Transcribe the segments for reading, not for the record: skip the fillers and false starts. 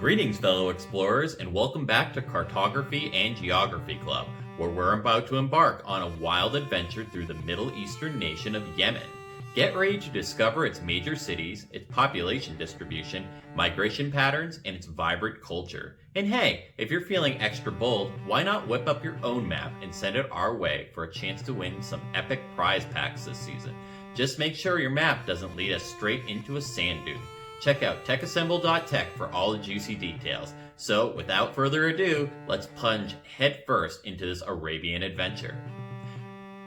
Greetings, fellow explorers, and welcome back to Cartography and Geography Club, where we're about to embark on a wild adventure through the Middle Eastern nation of Yemen. Get ready to discover its major cities, its population distribution, migration patterns, and its vibrant culture. And hey, if you're feeling extra bold, why not whip up your own map and send it our way for a chance to win some epic prize packs this season? Just make sure your map doesn't lead us straight into a sand dune. Check out TECHASSEMBLE.TECH for all the juicy details. So, without further ado, let's plunge headfirst into this Arabian adventure.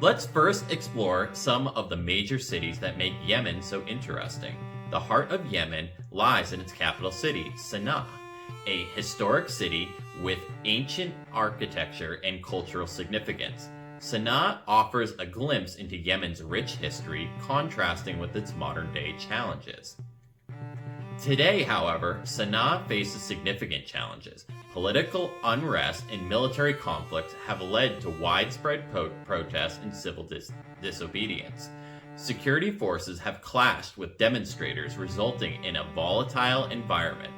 Let's first explore some of the major cities that make Yemen so interesting. The heart of Yemen lies in its capital city, Sana'a, a historic city with ancient architecture and cultural significance. Sana'a offers a glimpse into Yemen's rich history, contrasting with its modern-day challenges. Today, however, Sana'a faces significant challenges. Political unrest and military conflicts have led to widespread protests and civil disobedience. Security forces have clashed with demonstrators, resulting in a volatile environment.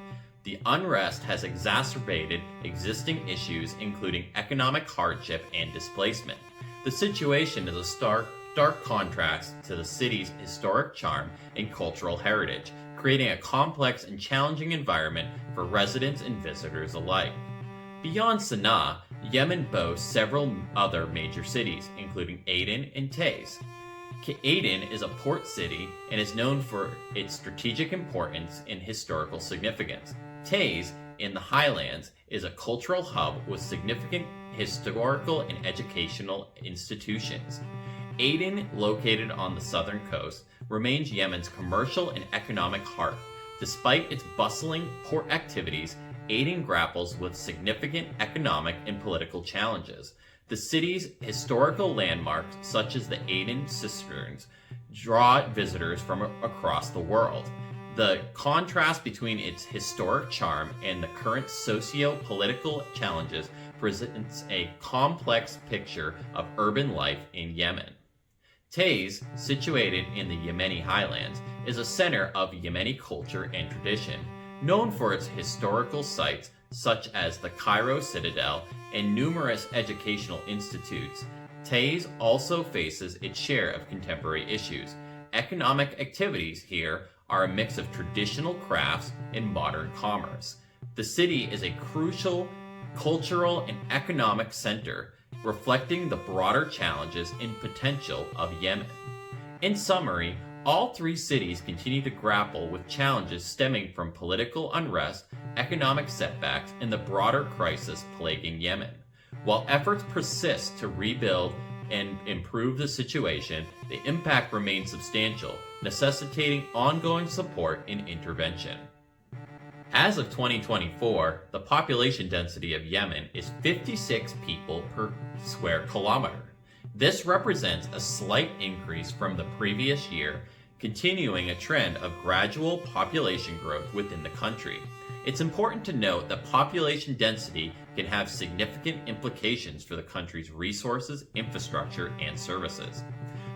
The unrest has exacerbated existing issues, including economic hardship and displacement. The situation is a stark contrast to the city's historic charm and cultural heritage, creating a complex and challenging environment for residents and visitors alike. Beyond Sana'a, Yemen boasts several other major cities, including Aden and Taiz. Aden is a port city and is known for its strategic importance and historical significance. Taiz, in the highlands, is a cultural hub with significant historical and educational institutions. Aden, located on the southern coast, remains Yemen's commercial and economic heart. Despite its bustling port activities, Aden grapples with significant economic and political challenges. The city's historical landmarks, such as the Aden cisterns, draw visitors from across the world. The contrast between its historic charm and the current socio-political challenges presents a complex picture of urban life in Yemen. Taiz, situated in the Yemeni highlands, is a center of Yemeni culture and tradition, known for its historical sites such as the Cairo Citadel and numerous educational institutes. Taiz also faces its share of contemporary issues. Economic activities here are a mix of traditional crafts and modern commerce. The city is a crucial cultural and economic center, reflecting the broader challenges and potential of Yemen. In summary, all three cities continue to grapple with challenges stemming from political unrest, economic setbacks, and the broader crisis plaguing Yemen. While efforts persist to rebuild and improve the situation, the impact remains substantial, necessitating ongoing support and intervention. As of 2024, the population density of Yemen is 56 people per square kilometer. This represents a slight increase from the previous year, continuing a trend of gradual population growth within the country. It's important to note that population density can have significant implications for the country's resources, infrastructure, and services.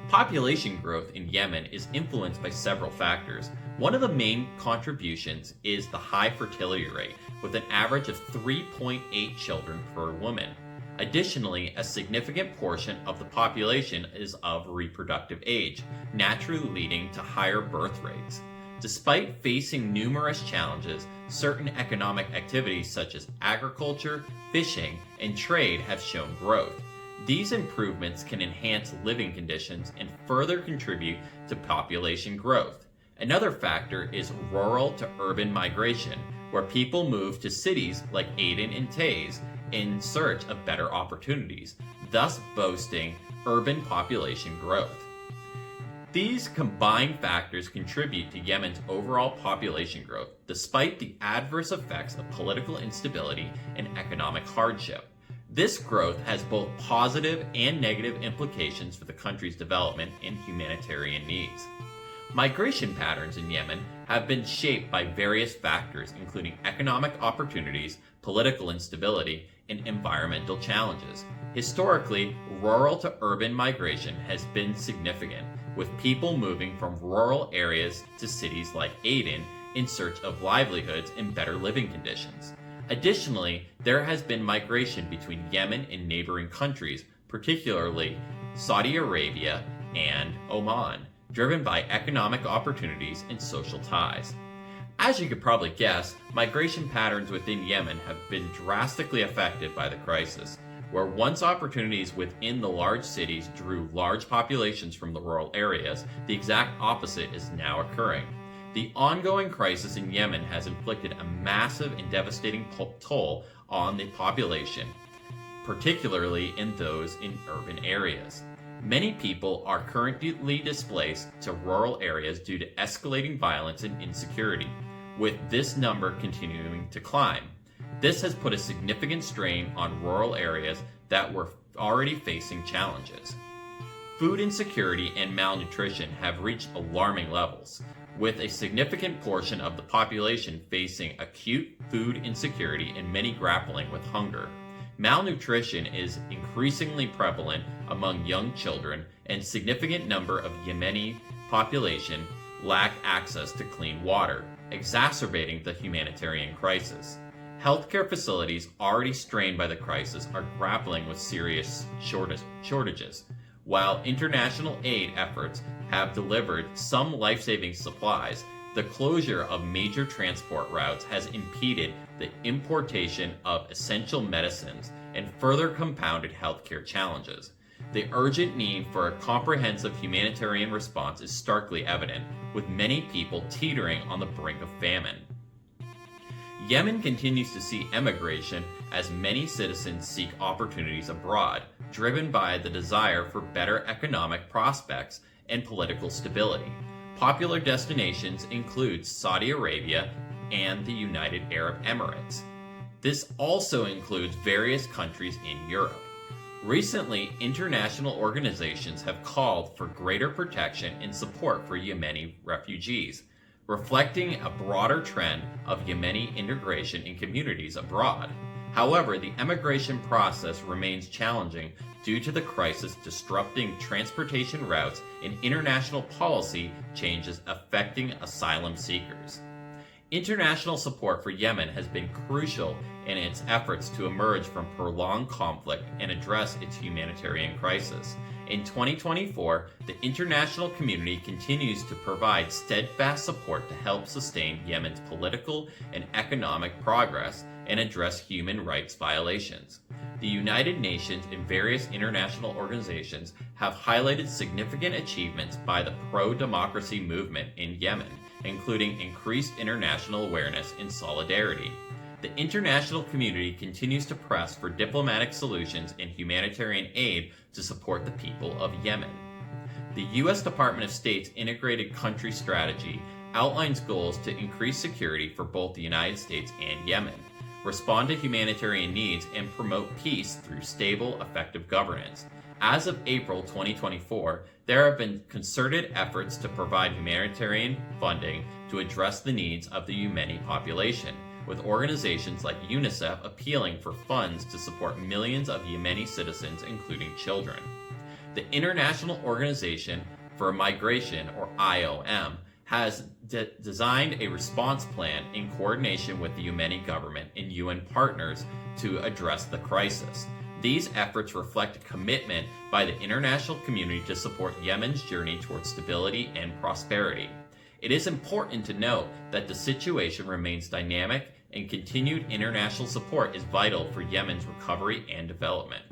Population growth in Yemen is influenced by several factors. One of the main contributions is the high fertility rate, with an average of 3.8 children per woman. Additionally, a significant portion of the population is of reproductive age, naturally leading to higher birth rates. Despite facing numerous challenges, certain economic activities such as agriculture, fishing, and trade have shown growth. These improvements can enhance living conditions and further contribute to population growth. Another factor is rural to urban migration, where people move to cities like Aden and Taiz in search of better opportunities, thus boosting urban population growth. These combined factors contribute to Yemen's overall population growth, despite the adverse effects of political instability and economic hardship. This growth has both positive and negative implications for the country's development and humanitarian needs. Migration patterns in Yemen have been shaped by various factors, including economic opportunities, political instability, and environmental challenges. Historically, rural to urban migration has been significant, with people moving from rural areas to cities like Aden in search of livelihoods and better living conditions. Additionally, there has been migration between Yemen and neighboring countries, particularly Saudi Arabia and Oman, driven by economic opportunities and social ties. As you could probably guess, migration patterns within Yemen have been drastically affected by the crisis. Where once opportunities within the large cities drew large populations from the rural areas, the exact opposite is now occurring. The ongoing crisis in Yemen has inflicted a massive and devastating toll on the population, particularly in those in urban areas. Many people are currently displaced to rural areas due to escalating violence and insecurity, with this number continuing to climb. This has put a significant strain on rural areas that were already facing challenges. Food insecurity and malnutrition have reached alarming levels, with a significant portion of the population facing acute food insecurity and many grappling with hunger. Malnutrition is increasingly prevalent among young children, and a significant number of Yemeni population lack access to clean water, exacerbating the humanitarian crisis. Healthcare facilities already strained by the crisis are grappling with serious shortages. While international aid efforts have delivered some life-saving supplies, the closure of major transport routes has impeded the importation of essential medicines and further compounded healthcare challenges. The urgent need for a comprehensive humanitarian response is starkly evident, with many people teetering on the brink of famine. Yemen continues to see emigration as many citizens seek opportunities abroad, driven by the desire for better economic prospects and political stability. Popular destinations include Saudi Arabia and the United Arab Emirates. This also includes various countries in Europe. Recently, international organizations have called for greater protection and support for Yemeni refugees, reflecting a broader trend of Yemeni integration in communities abroad. However, the emigration process remains challenging due to the crisis disrupting transportation routes and international policy changes affecting asylum seekers. International support for Yemen has been crucial in its efforts to emerge from prolonged conflict and address its humanitarian crisis. In 2024, the international community continues to provide steadfast support to help sustain Yemen's political and economic progress and address human rights violations. The United Nations and various international organizations have highlighted significant achievements by the pro-democracy movement in Yemen, including increased international awareness and solidarity. The international community continues to press for diplomatic solutions and humanitarian aid to support the people of Yemen. The U.S. Department of State's Integrated Country Strategy outlines goals to increase security for both the United States and Yemen, respond to humanitarian needs, and promote peace through stable, effective governance. As of April 2024, there have been concerted efforts to provide humanitarian funding to address the needs of the Yemeni population, with organizations like UNICEF appealing for funds to support millions of Yemeni citizens, including children. The International Organization for Migration, or IOM, has designed a response plan in coordination with the Yemeni government and UN partners to address the crisis. These efforts reflect a commitment by the international community to support Yemen's journey towards stability and prosperity. It is important to note that the situation remains dynamic, and continued international support is vital for Yemen's recovery and development.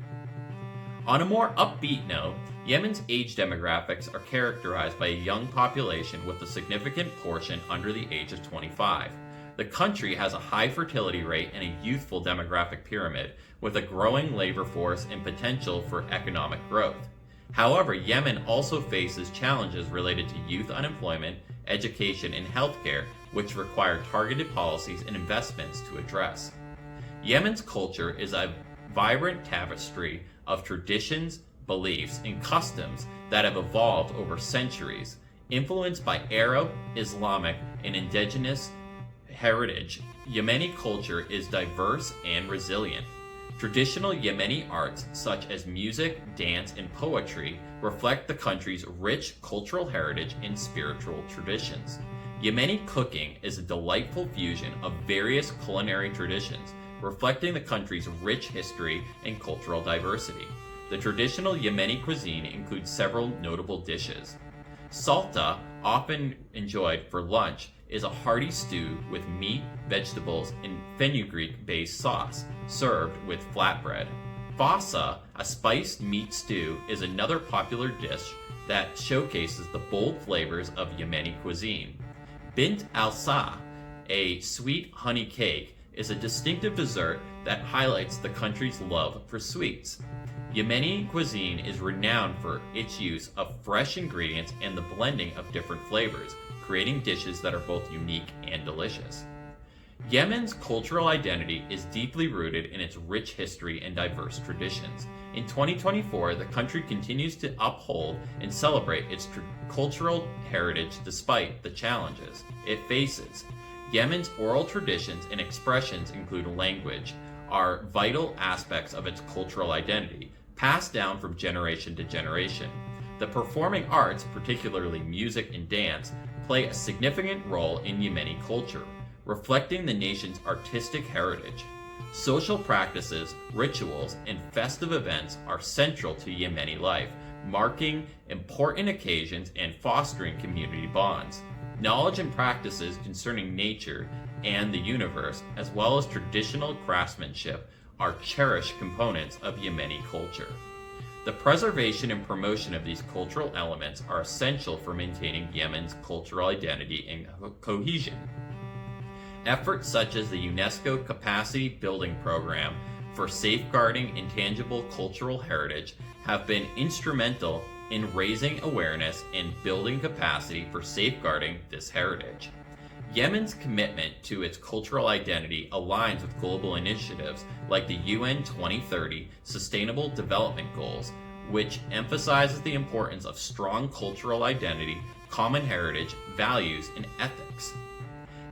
On a more upbeat note, Yemen's age demographics are characterized by a young population with a significant portion under the age of 25. The country has a high fertility rate and a youthful demographic pyramid, with a growing labor force and potential for economic growth. However, Yemen also faces challenges related to youth unemployment, education, and healthcare, which require targeted policies and investments to address. Yemen's culture is a vibrant tapestry of traditions, beliefs, and customs that have evolved over centuries. Influenced by Arab, Islamic, and indigenous heritage, Yemeni culture is diverse and resilient. Traditional Yemeni arts such as music, dance, and poetry reflect the country's rich cultural heritage and spiritual traditions. Yemeni cooking is a delightful fusion of various culinary traditions, reflecting the country's rich history and cultural diversity. The traditional Yemeni cuisine includes several notable dishes. Salta, often enjoyed for lunch, is a hearty stew with meat, vegetables, and fenugreek-based sauce, served with flatbread. Fasa, a spiced meat stew, is another popular dish that showcases the bold flavors of Yemeni cuisine. Bint al-Sa, a sweet honey cake, is a distinctive dessert that highlights the country's love for sweets. Yemeni cuisine is renowned for its use of fresh ingredients and the blending of different flavors, creating dishes that are both unique and delicious. Yemen's cultural identity is deeply rooted in its rich history and diverse traditions. In 2024, the country continues to uphold and celebrate its cultural heritage despite the challenges it faces. Yemen's oral traditions and expressions, including language, are vital aspects of its cultural identity, passed down from generation to generation. The performing arts, particularly music and dance, play a significant role in Yemeni culture, reflecting the nation's artistic heritage. Social practices, rituals, and festive events are central to Yemeni life, marking important occasions and fostering community bonds. Knowledge and practices concerning nature and the universe, as well as traditional craftsmanship, are cherished components of Yemeni culture. The preservation and promotion of these cultural elements are essential for maintaining Yemen's cultural identity and cohesion. Efforts such as the UNESCO Capacity Building Program for safeguarding intangible cultural heritage have been instrumental in raising awareness and building capacity for safeguarding this heritage. Yemen's commitment to its cultural identity aligns with global initiatives like the UN 2030 Sustainable Development Goals, which emphasizes the importance of strong cultural identity, common heritage, values, and ethics.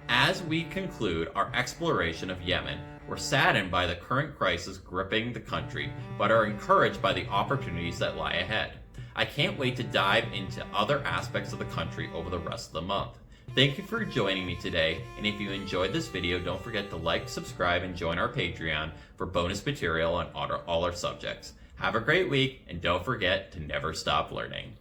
As we conclude our exploration of Yemen, we're saddened by the current crisis gripping the country, but are encouraged by the opportunities that lie ahead. I can't wait to dive into other aspects of the country over the rest of the month. Thank you for joining me today, and if you enjoyed this video, don't forget to like, subscribe, and join our Patreon for bonus material on all our subjects. Have a great week, and don't forget to never stop learning.